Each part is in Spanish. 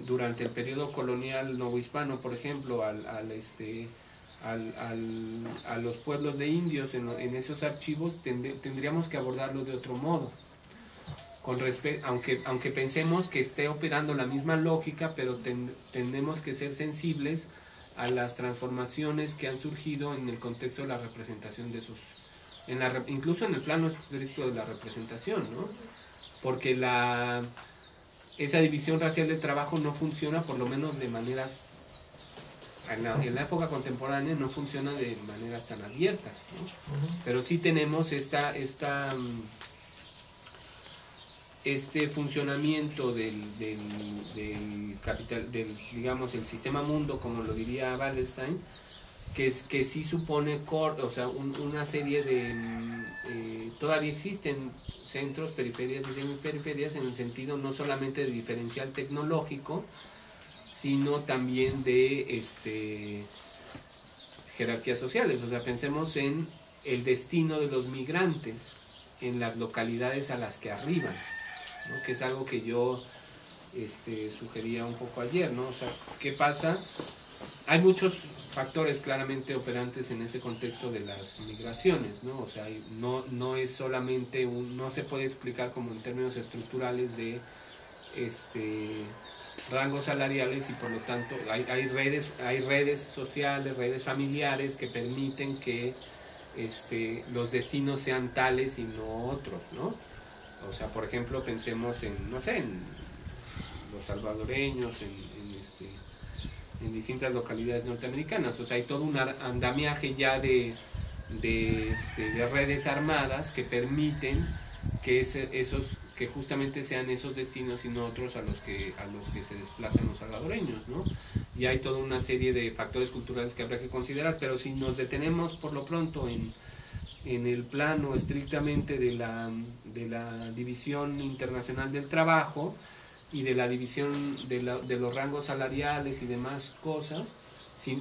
durante el periodo colonial novohispano, por ejemplo, a los pueblos de indios en esos archivos, tendríamos que abordarlo de otro modo. Aunque pensemos que esté operando la misma lógica, pero tendemos que ser sensibles a las transformaciones que han surgido en el contexto de la representación de esos, incluso en el plano estricto de la representación, ¿no? Porque esa división racial del trabajo no funciona, por lo menos de maneras, en la época contemporánea no funciona de maneras tan abiertas, ¿no? Pero sí tenemos este funcionamiento del capital, digamos, el sistema mundo, como lo diría Wallerstein, que sí supone, o sea, una serie de... todavía existen centros, periferias y semiperiferias, en el sentido no solamente de diferencial tecnológico, sino también de jerarquías sociales. O sea, pensemos en el destino de los migrantes en las localidades a las que arriban, ¿no? Que es algo que yo sugería un poco ayer, ¿no? O sea, ¿qué pasa? Hay muchos factores claramente operantes en ese contexto de las migraciones, ¿no? O sea, no es solamente no se puede explicar como en términos estructurales de rangos salariales, y por lo tanto hay redes sociales, redes familiares que permiten que los destinos sean tales y no otros, ¿no? O sea, por ejemplo, pensemos en, no sé, en los salvadoreños, en distintas localidades norteamericanas. O sea, hay todo un andamiaje ya de redes armadas que permiten que que justamente sean esos destinos y no otros a los que se desplazan los salvadoreños, ¿no? Y hay toda una serie de factores culturales que habrá que considerar, pero si nos detenemos por lo pronto en el plano estrictamente de la división internacional del trabajo y de la división de los rangos salariales y demás cosas, si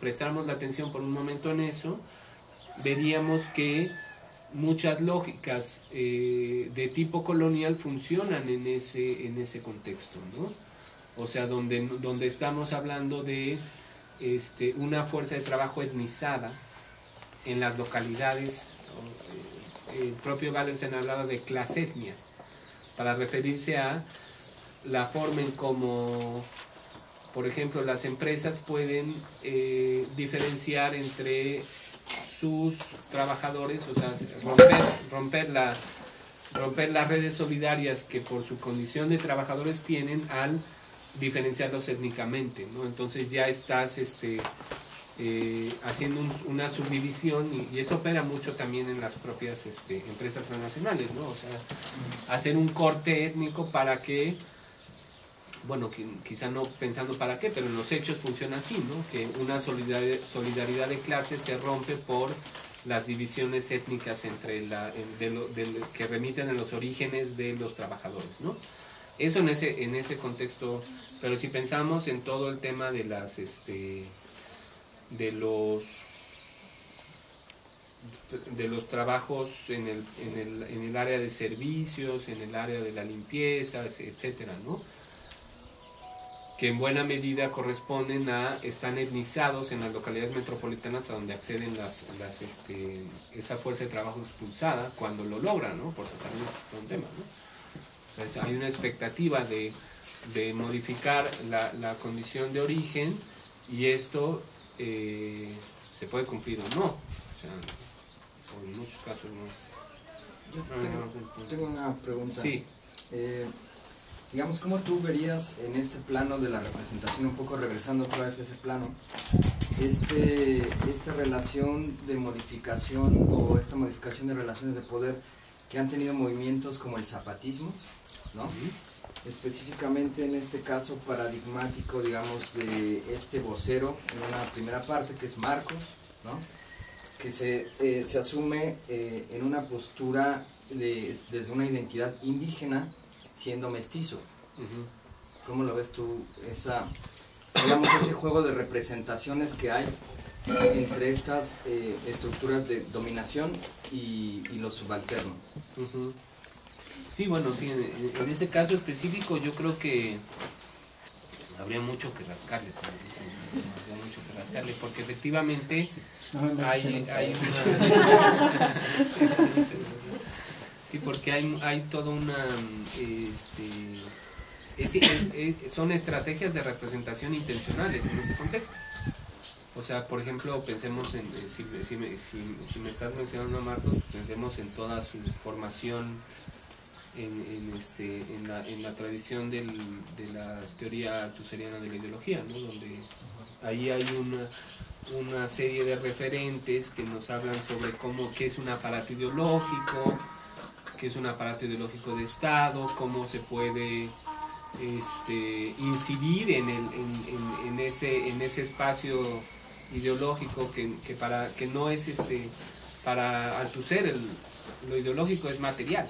prestáramos la atención por un momento en eso, veríamos que muchas lógicas de tipo colonial funcionan en ese contexto, ¿no? O sea, donde estamos hablando de una fuerza de trabajo etnizada en las localidades. El propio Wallerstein hablaba de clasetnia para referirse a la forma en cómo, por ejemplo, las empresas pueden diferenciar entre sus trabajadores, o sea, romper las redes solidarias que por su condición de trabajadores tienen al diferenciarlos étnicamente, ¿no? Entonces ya estás haciendo una subdivisión, y eso opera mucho también en las propias empresas transnacionales, ¿no? O sea, hacer un corte étnico para que, bueno, quizá no pensando para qué, pero en los hechos funciona así, ¿no? Que una solidaridad de clases se rompe por las divisiones étnicas que remiten a los orígenes de los trabajadores, ¿no? Eso en ese contexto. Pero si pensamos en todo el tema de los trabajos en el área de servicios, en el área de la limpieza, etcétera, ¿no? Que en buena medida están etnizados en las localidades metropolitanas a donde acceden esa fuerza de trabajo expulsada cuando lo logran, ¿no? Porque también es un tema, ¿no? Entonces hay una expectativa de modificar la condición de origen, y esto se puede cumplir o no. O sea, o en muchos casos no. Yo tengo una pregunta. Sí. Digamos, ¿cómo tú verías en este plano de la representación, un poco regresando otra vez a ese plano, esta relación de modificación, o esta modificación de relaciones de poder que han tenido movimientos como el zapatismo, ¿no? Específicamente en este caso paradigmático, digamos, de este vocero en una primera parte, que es Marcos, ¿no? Que se asume en una postura desde una identidad indígena, siendo mestizo. ¿Cómo lo ves tú, digamos, ese juego de representaciones que hay entre estas estructuras de dominación y lo subalterno? Sí, bueno, sí, en ese caso específico yo creo que habría mucho que rascarle, habría mucho que rascarle, porque efectivamente hay una... Sí, porque hay toda una... son estrategias de representación intencionales en ese contexto. O sea, por ejemplo, pensemos en, si me estás mencionando a Marcos, pensemos en toda su formación en la tradición de la teoría althuseriana de la ideología, ¿no? Donde ahí hay una serie de referentes que nos hablan sobre qué es un aparato ideológico, qué es un aparato ideológico de Estado, cómo se puede incidir en ese espacio ideológico que no es para Althusser lo ideológico es material,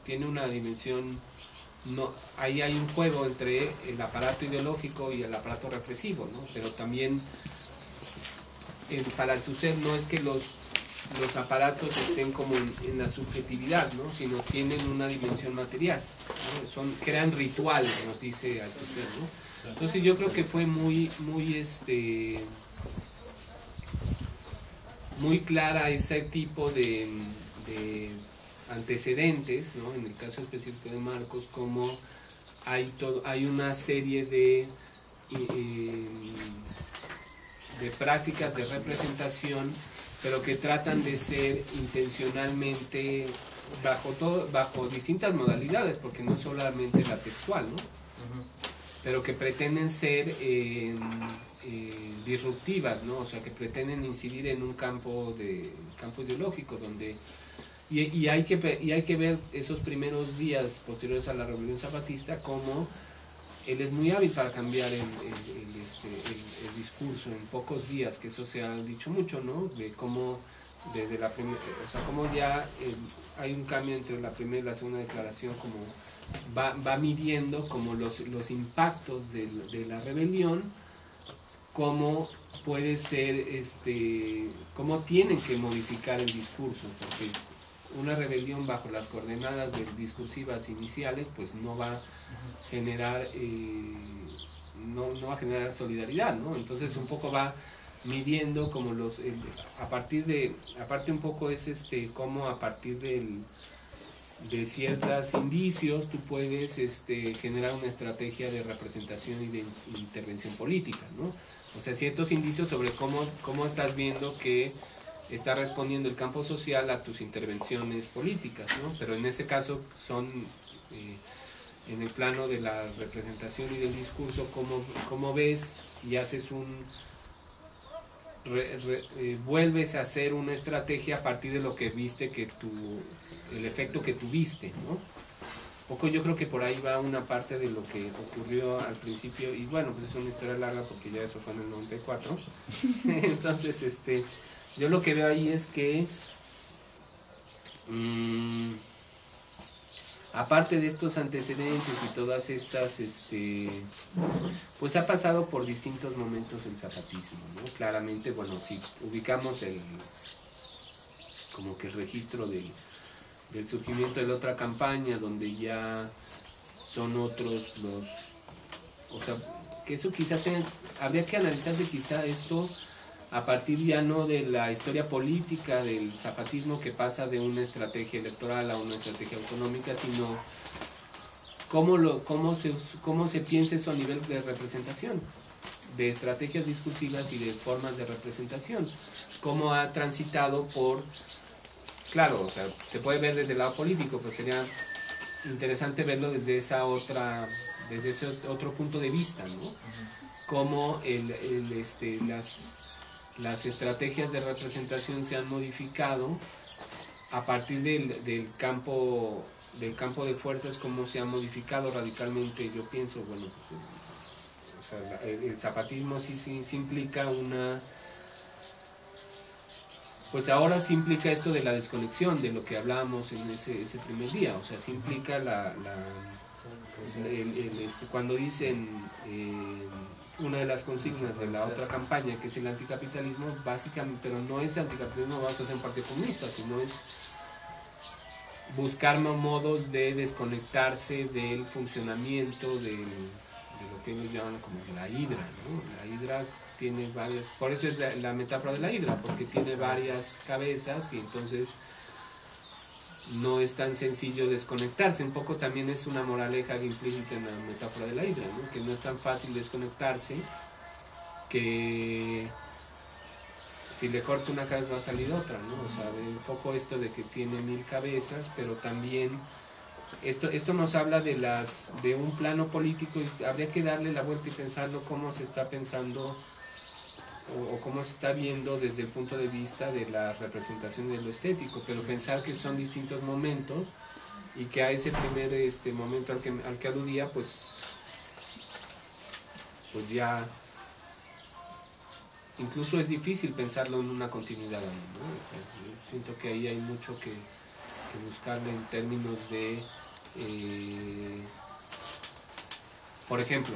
tiene una dimensión, ahí hay un juego entre el aparato ideológico y el aparato represivo, ¿no? Pero también para Althusser no es que los aparatos estén como en la subjetividad, ¿no? Sino tienen una dimensión material, ¿no? Crean rituales, nos dice Althusser, ¿no? Entonces yo creo que fue muy clara ese tipo de antecedentes, ¿no? En el caso específico de Marcos, como hay una serie de prácticas de representación, pero que tratan de ser intencionalmente bajo distintas modalidades, porque no es solamente la textual, ¿no? Pero que pretenden ser disruptivas, ¿no? O sea, que pretenden incidir en un campo ideológico donde y hay que ver esos primeros días posteriores a la Revolución Zapatista como él es muy hábil para cambiar el discurso en pocos días, que eso se ha dicho mucho, ¿no? De cómo desde la primera, o sea, cómo ya hay un cambio entre la primera y la segunda declaración, como va midiendo como los impactos de la rebelión, cómo puede ser, cómo tienen que modificar el discurso, porque una rebelión bajo las coordenadas discursivas iniciales pues no va a generar no va a generar solidaridad, ¿no? Entonces un poco va midiendo como aparte un poco es cómo a partir de ciertos indicios tú puedes generar una estrategia de representación y de intervención política, ¿no? O sea, ciertos indicios sobre cómo estás viendo que está respondiendo el campo social a tus intervenciones políticas, ¿no? Pero en ese caso son en el plano de la representación y del discurso, cómo ves y haces vuelves a hacer una estrategia a partir de lo que viste, el efecto que tuviste, ¿no? Poco yo creo que por ahí va una parte de lo que ocurrió al principio, y bueno, pues es una historia larga porque ya eso fue en el 94. Entonces, yo lo que veo ahí es que aparte de estos antecedentes y todas estas, pues ha pasado por distintos momentos el zapatismo, ¿no? Claramente, bueno, si ubicamos como que el registro del surgimiento de la otra campaña, donde ya son otros o sea, que eso quizás habría que analizar de quizá esto a partir ya no de la historia política del zapatismo que pasa de una estrategia electoral a una estrategia autonómica, sino cómo se piensa eso a nivel de representación, de estrategias discursivas y de formas de representación, cómo ha transitado por, claro, o sea, se puede ver desde el lado político, pero sería interesante verlo desde ese otro punto de vista, ¿no? Cómo las estrategias de representación se han modificado a partir del campo de fuerzas, cómo se ha modificado radicalmente. Yo pienso, bueno, pues, o sea, el zapatismo sí implica pues ahora sí implica esto de la desconexión, de lo que hablábamos en ese primer día, o sea, sí implica cuando dicen una de las consignas de la otra campaña, que es el anticapitalismo, básicamente, pero no es anticapitalismo vas a ser un partido comunista, sino es buscar modos de desconectarse del funcionamiento lo que ellos llaman como la hidra, ¿no? La hidra tiene varios, por eso es la metáfora de la hidra, porque tiene varias cabezas y entonces no es tan sencillo desconectarse. Un poco también es una moraleja implícita en la metáfora de la hidra, ¿no? Que no es tan fácil desconectarse, que si le cortas una cabeza va a salir otra, ¿no? O sea, un poco esto de que tiene 1000 cabezas, pero también esto nos habla de un plano político, y habría que darle la vuelta y pensarlo cómo se está pensando o cómo se está viendo desde el punto de vista de la representación de lo estético, pero pensar que son distintos momentos y que a ese primer momento al que aludía, pues ya incluso es difícil pensarlo en una continuidad, ¿no? O sea, yo siento que ahí hay mucho que buscarle en términos de, por ejemplo,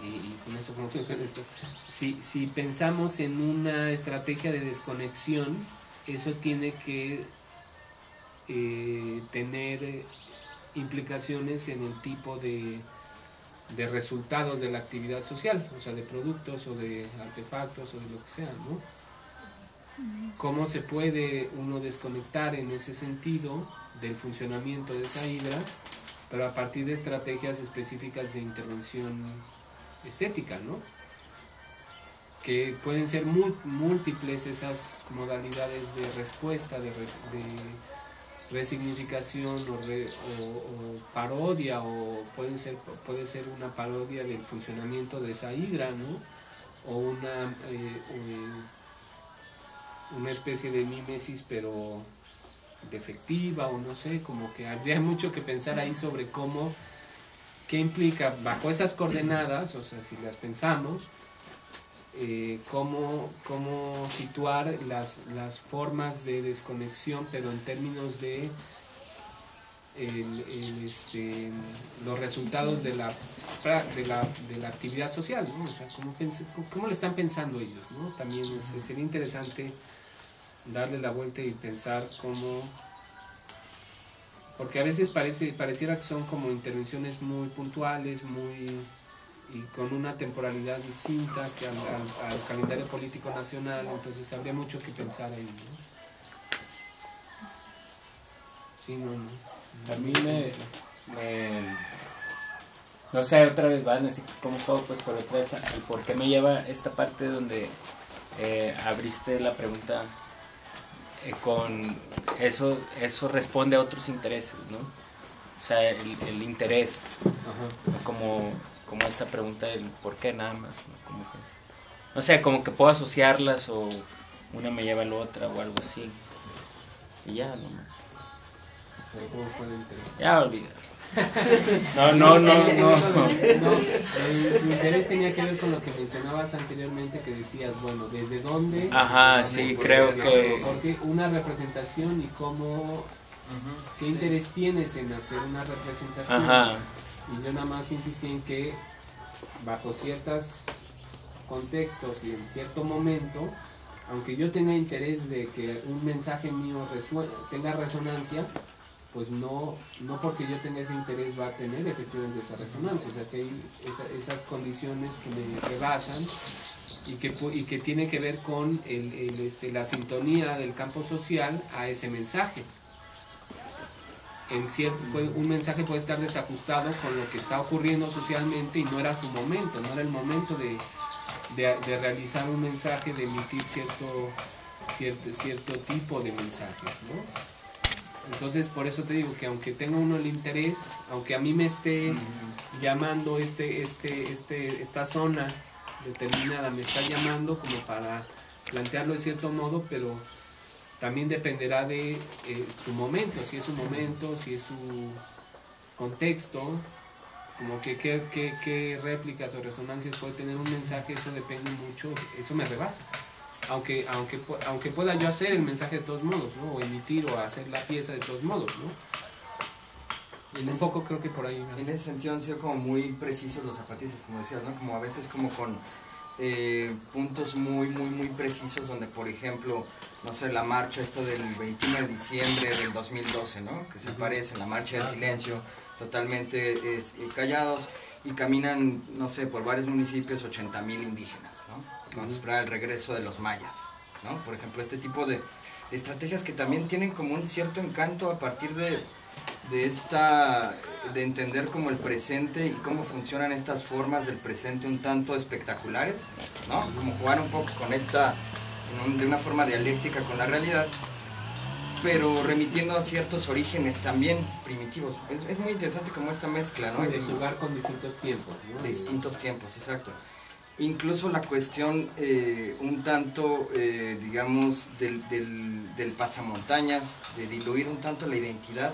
y con esto concluyo con esto, si pensamos en una estrategia de desconexión, eso tiene que tener implicaciones en el tipo de resultados de la actividad social, o sea, de productos o de artefactos o de lo que sea, ¿no? ¿Cómo se puede uno desconectar en ese sentido del funcionamiento de esa hidra, pero a partir de estrategias específicas de intervención estética, ¿no? Que pueden ser múltiples esas modalidades de respuesta, de resignificación o parodia, o puede ser una parodia del funcionamiento de esa hidra, ¿no? O una especie de mímesis pero defectiva, o no sé, como que habría mucho que pensar ahí sobre qué implica bajo esas coordenadas, o sea, si las pensamos, cómo situar las formas de desconexión, pero en términos de los resultados de la actividad social, ¿no? O sea, ¿cómo lo están pensando ellos, ¿no? También sería interesante darle la vuelta y pensar cómo, porque a veces pareciera que son como intervenciones muy puntuales, y con una temporalidad distinta que al calendario político nacional, entonces habría mucho que pensar ahí, ¿no? Sí, no. A mí no sé, otra vez van así como todo, pues por otra vez, el por qué me lleva esta parte donde abriste la pregunta con eso responde a otros intereses, ¿no? O sea, el interés, ¿no? Como esta pregunta del por qué nada más, ¿no? No sé, como que puedo asociarlas o una me lleva a la otra o algo así. Y ya, nomás. Pero ¿cómo fue el interés? Ya olvidé. No. El interés tenía que ver con lo que mencionabas anteriormente, que decías, bueno, ¿desde dónde? Ajá, sí, creo que... Porque una representación y cómo... ¿Qué interés tienes en hacer una representación? Ajá. Y yo nada más insistí en que bajo ciertos contextos y en cierto momento, aunque yo tenga interés de que un mensaje mío tenga resonancia, pues no porque yo tenga ese interés va a tener efectivamente esa resonancia. O sea, que hay esas condiciones que me rebasan y que tiene que ver con la sintonía del campo social a ese mensaje. Un mensaje puede estar desajustado con lo que está ocurriendo socialmente y no era su momento, no era el momento de realizar un mensaje, de emitir cierto tipo de mensajes, ¿no? Entonces, por eso te digo que aunque tenga uno el interés, aunque a mí me esté llamando esta zona determinada, me está llamando como para plantearlo de cierto modo, pero también dependerá de su momento, si es su momento, si es su contexto, como que qué réplicas o resonancias puede tener un mensaje, eso depende mucho, eso me rebasa. Aunque pueda yo hacer el mensaje de todos modos, ¿no? O emitir o hacer la pieza de todos modos, ¿no? Y un poco creo que por ahí, ¿no? En ese sentido han sido como muy precisos los zapatistas, como decías, ¿no? Como a veces como con puntos muy precisos donde, por ejemplo, no sé, la marcha del 21 de diciembre del 2012, ¿no? Que se aparece en la marcha del silencio, totalmente callados, y caminan, no sé, por varios municipios 80,000 indígenas, ¿no? Vamos a esperar el regreso de los mayas, ¿no? Por ejemplo, este tipo de estrategias que también tienen como un cierto encanto a partir de entender como el presente y cómo funcionan estas formas del presente un tanto espectaculares, ¿no? Como jugar un poco con de una forma dialéctica con la realidad, pero remitiendo a ciertos orígenes también primitivos. Es muy interesante como esta mezcla, ¿no? De jugar con distintos tiempos, ¿no? De distintos tiempos, exacto. Incluso la cuestión un tanto, digamos, del pasamontañas, de diluir un tanto la identidad,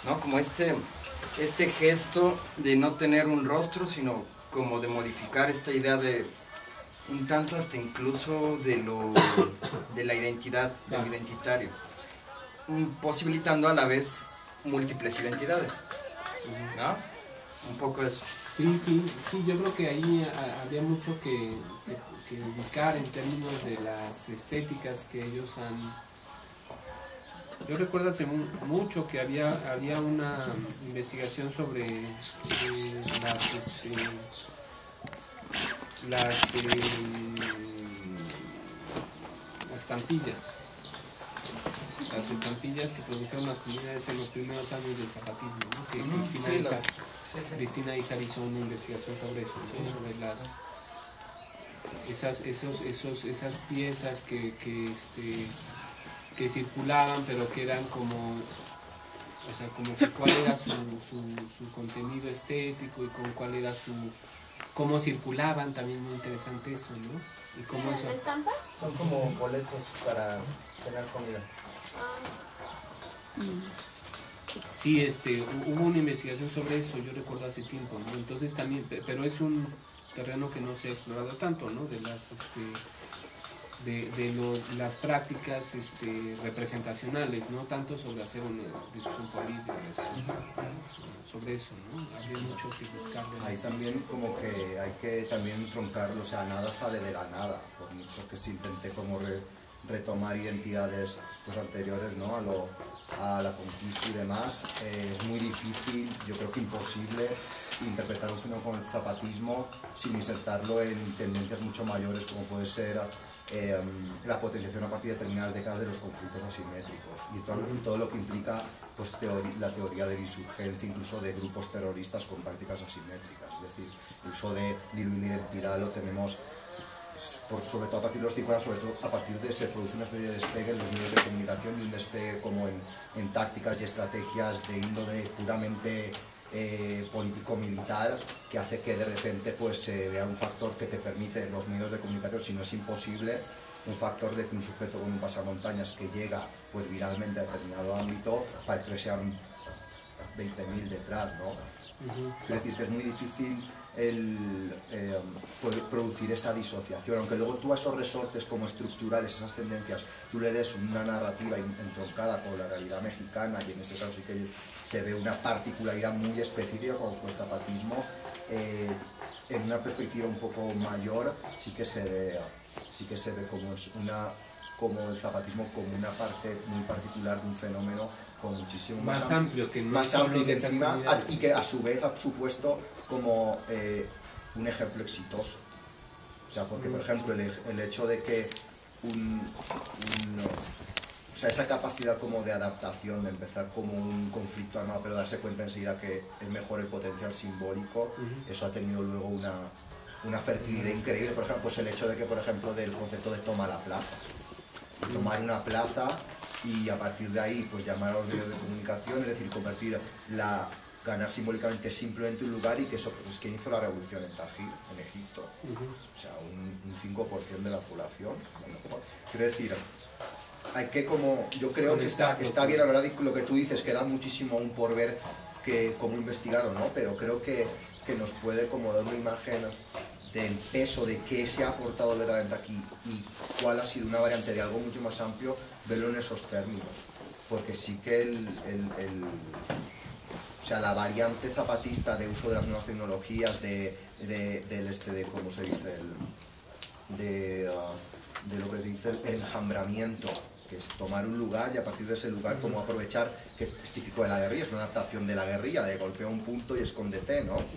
¿no? Como este gesto de no tener un rostro, sino como de modificar esta idea de un tanto hasta incluso de la identidad, de lo identitario, posibilitando a la vez múltiples identidades, ¿no? Un poco eso. Sí, yo creo que ahí había mucho que ubicar en términos de las estéticas que ellos han... Yo recuerdo hace mucho que había una investigación sobre las estampillas. Las estampillas que produjeron las comunidades en los primeros años del zapatismo, ¿no? Que Cristina Ijar hizo una investigación sobre eso, ¿no? Sobre esas piezas que circulaban, pero que eran como, o sea, como que cuál era su contenido estético y con cuál era cómo circulaban, también muy interesante eso, ¿no? Y cómo eso... ¿Estampas? Son como boletos para tener comida. Sí, hubo una investigación sobre eso, yo recuerdo hace tiempo, ¿no? Entonces también, pero es un terreno que no se ha explorado tanto, ¿no? De las prácticas representacionales, no tanto sobre hacer una discusión política, sobre eso, ¿no? Habría mucho que buscar. Ahí también como que hay que también troncarlo, o sea, nada sale de la nada, por mucho que se intente como retomar identidades pues anteriores, ¿no? a la conquista y demás, es muy difícil, yo creo que imposible, interpretar un fenómeno como el zapatismo sin insertarlo en tendencias mucho mayores como puede ser la potenciación a partir de determinadas décadas de los conflictos asimétricos y todo lo que implica pues, la teoría de la insurgencia, incluso de grupos terroristas con prácticas asimétricas, es decir, el uso de diluir la identidad lo tenemos sobre todo a partir de los 50, sobre todo a partir de se produce una especie de despegue en los medios de comunicación y un despegue como en tácticas y estrategias de índole puramente político-militar, que hace que de repente pues se vea un factor que te permite los medios de comunicación, si no es imposible, un factor de que un sujeto con un pasamontañas que llega pues viralmente a determinado ámbito parece que sean 20.000 detrás, ¿no? Quiero decir que es muy difícil poder producir esa disociación, aunque luego tú a esos resortes como estructurales, esas tendencias, tú le des una narrativa entroncada por la realidad mexicana, y en ese caso sí que se ve una particularidad muy específica como fue el zapatismo, en una perspectiva un poco mayor sí que se ve como el zapatismo como una parte muy particular de un fenómeno con muchísimo más amplio que más amplio que encima y que a su vez ha supuesto como un ejemplo exitoso, o sea, porque por ejemplo el hecho de que o sea, esa capacidad como de adaptación, de empezar como un conflicto armado pero darse cuenta enseguida que es mejor el potencial simbólico, eso ha tenido luego una fertilidad increíble. Por ejemplo, pues el hecho de que, por ejemplo, del concepto de toma la plaza, tomar una plaza y a partir de ahí pues llamar a los medios de comunicación, es decir, ganar simbólicamente simplemente un lugar, y que eso es que hizo la revolución en Tahrir, en Egipto, o sea, un 5% de la población. Quiero decir, hay que como, yo creo que está bien, la verdad, lo que tú dices, que da muchísimo aún por ver cómo investigar o no, pero creo que nos puede como dar una imagen del peso de qué se ha aportado verdaderamente aquí y cuál ha sido una variante de algo mucho más amplio, verlo en esos términos, porque sí que o sea, la variante zapatista de uso de las nuevas tecnologías, ¿cómo se dice? De lo que se dice el enjambramiento, que es tomar un lugar y a partir de ese lugar como aprovechar, que es típico de la guerrilla, es una adaptación de la guerrilla, de golpea un punto y escóndete, ¿no?